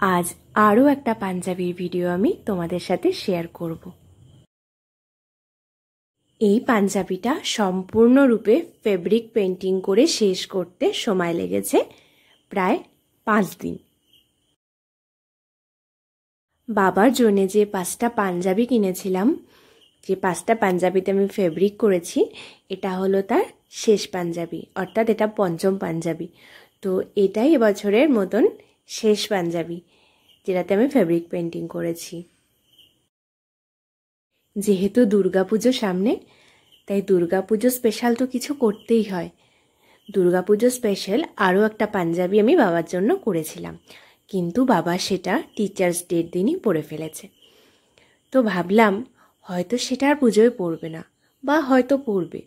আজ আরও একটা পাঞ্জাবির ভিডিও আমি তোমাদের সাথে শেয়ার করব। এই পাঞ্জাবিটা সম্পূর্ণরূপে ফেব্রিক পেইন্টিং করে শেষ করতে সময় লেগেছে প্রায় 5 দিন। বাবার জন্য যে 5টা পাঞ্জাবি কিনেছিলাম, যে 5টা পাঞ্জাবিতে আমি ফেব্রিক করেছি, এটা হলো তার শেষ পাঞ্জাবি, অর্থাৎ এটা পঞ্চম পাঞ্জাবি। তো এটাই এবছরের মতন শেষ পাঞ্জাবি যেটাতে আমি ফেব্রিক পেইন্টিং করেছি। যেহেতু দুর্গাপুজো সামনে, তাই দুর্গাপুজো স্পেশাল তো কিছু করতেই হয়। দুর্গাপুজো স্পেশাল আরও একটা পাঞ্জাবি আমি বাবার জন্য করেছিলাম, কিন্তু বাবা সেটা টিচার্স ডের দিনই পরে ফেলেছে। তো ভাবলাম হয়তো সেটা আর পুজোয় পরবে না, বা হয়তো পরবে।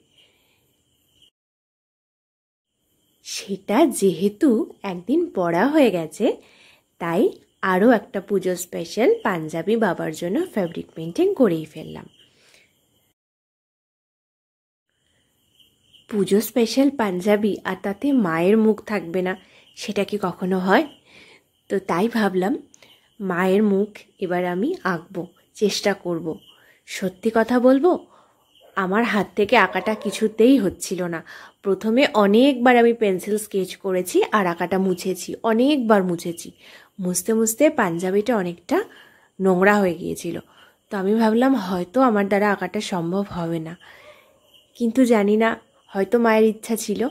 সেটা যেহেতু একদিন পরা হয়ে গেছে, তাই আরও একটা পুজো স্পেশাল পাঞ্জাবি বাবার জন্য ফেব্রিক পেইন্টিং করেই ফেললাম। পুজো স্পেশাল পাঞ্জাবি আর তাতে মায়ের মুখ থাকবে না, সেটা কি কখনো হয়? তো তাই ভাবলাম মায়ের মুখ এবার আমি আঁকবো, চেষ্টা করব। সত্যি কথা বলবো, আমার হাত থেকে আঁকাটা কিছুতেই হচ্ছিল না। প্রথমে অনেকবার আমি পেন্সিল স্কেচ করেছি আর আঁকাটা মুছেছি, অনেকবার মুছেছি। মুছতে মুছতে পাঞ্জাবিটা অনেকটা নোংরা হয়ে গিয়েছিল। তো আমি ভাবলাম হয়তো আমার দ্বারা আঁকাটা সম্ভব হবে না, কিন্তু জানি না, হয়তো মায়ের ইচ্ছা ছিল,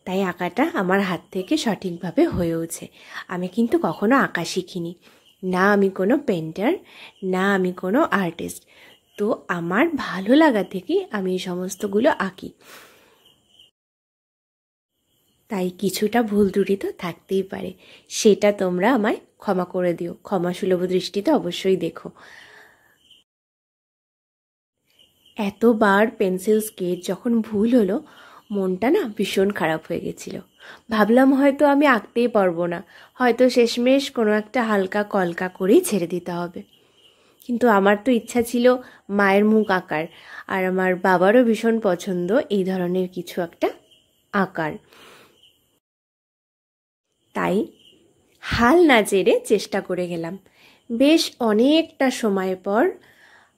তাই আঁকাটা আমার হাত থেকে সঠিকভাবে হয়েওছে। আমি কিন্তু কখনো আঁকা শিখিনি, না আমি কোনো পেন্টার, না আমি কোনো আর্টিস্ট। তো আমার ভালো লাগা থেকেই আমি এই সমস্তগুলো আঁকি, তাই কিছুটা ভুল ত্রুটি তো থাকতেই পারে। সেটা তোমরা আমায় ক্ষমা করে দিও, ক্ষমাসুলভ দৃষ্টিতে অবশ্যই দেখো। এতবার পেন্সিল স্কেচ যখন ভুল হলো, মনটা না ভীষণ খারাপ হয়ে গেছিলো। ভাবলাম হয়তো আমি আঁকতেই পারবো না, হয়তো শেষমেশ কোনো একটা হালকা কলকা করেই ছেড়ে দিতে হবে। কিন্তু আমার তো ইচ্ছা ছিল মায়ের মুখ আঁকার, আর আমার বাবারও ভীষণ পছন্দ এই ধরনের কিছু একটা আঁকার। তাই হাল না ছেড়ে চেষ্টা করে গেলাম। বেশ অনেকটা সময় পর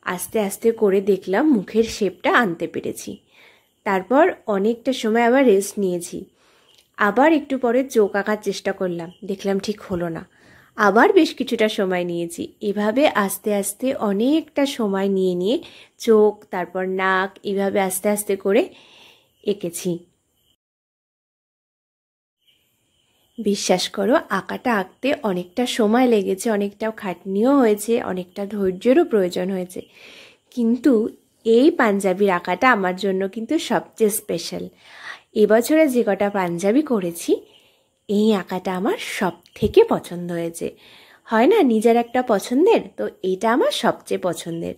আস্তে আস্তে করে দেখলাম মুখের শেপটা আনতে পেরেছি। তারপর অনেকটা সময় আবার রেস্ট নিয়েছি। আবার একটু পরে চোখ আঁকার চেষ্টা করলাম, দেখলাম ঠিক হলো না। আবার বেশ কিছুটা সময় নিয়েছি। এভাবে আস্তে আস্তে অনেকটা সময় নিয়ে নিয়ে চোখ, তারপর নাক, এভাবে আস্তে আস্তে করে এঁকেছি। বিশ্বাস করো, আঁকাটা আঁকতে অনেকটা সময় লেগেছে, অনেকটা খাটনিও হয়েছে, অনেকটা ধৈর্যেরও প্রয়োজন হয়েছে। কিন্তু এই পাঞ্জাবির আঁকাটা আমার জন্য কিন্তু সবচেয়ে স্পেশাল। এবছরে যে কটা পাঞ্জাবি করেছি, এই আঁকাটা আমার সব থেকে পছন্দ হয়েছে। হয় না নিজের একটা পছন্দের, তো এইটা আমার সবচেয়ে পছন্দের।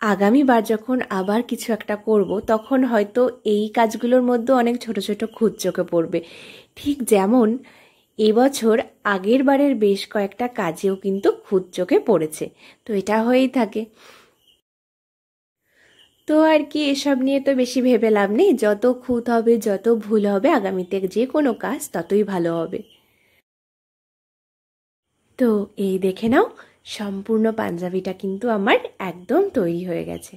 আগামীবার যখন আবার কিছু একটা করব, তখন হয়তো এই কাজগুলোর মধ্যে অনেক ছোট ছোট খুঁত চোখে পড়বে। ঠিক যেমন এবছর আগের বারের বেশ কয়েকটা কাজেও কিন্তু খুঁত চোখে পড়েছে। তো এটা হয়েই থাকে। তো আর কি, এসব নিয়ে তো বেশি ভেবে লাভ নেই। যত খুঁত হবে, যত ভুল হবে, আগামীতে যে কোনো কাজ ততই ভালো হবে। তো এই দেখে নাও, সম্পূর্ণ পাঞ্জাবিটা কিন্তু আমার একদম তৈরি হয়ে গেছে।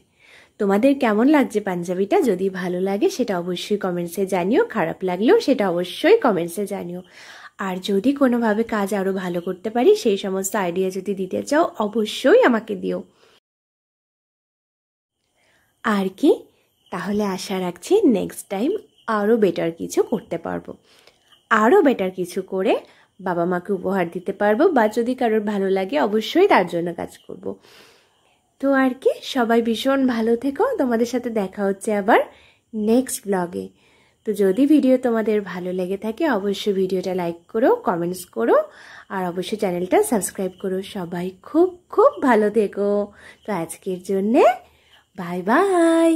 তোমাদের কেমন লাগছে পাঞ্জাবিটা? যদি ভালো লাগে সেটা অবশ্যই কমেন্টসে জানিও, খারাপ লাগলেও সেটা অবশ্যই কমেন্টসে জানিও। আর যদি কোনোভাবে কাজ আরও ভালো করতে পারি, সেই সমস্ত আইডিয়া যদি দিতে চাও, অবশ্যই আমাকে দিও। আর কি, তাহলে আশা রাখছি নেক্সট টাইম আরও বেটার কিছু করতে পারবো, আরও বেটার কিছু করে বাবা মাকে উপহার দিতে পারবো, বা যদি কারোর ভালো লাগে অবশ্যই তার জন্য কাজ করব। তো আর কি, সবাই ভীষণ ভালো থেকো। তোমাদের সাথে দেখা হচ্ছে আবার নেক্সট ব্লগে। তো যদি ভিডিও তোমাদের ভালো লেগে থাকে, অবশ্যই ভিডিওটা লাইক করো, কমেন্টস করো, আর অবশ্যই চ্যানেলটা সাবস্ক্রাইব করো। সবাই খুব খুব ভালো থেকো। তো আজকের জন্যে বাই বাই।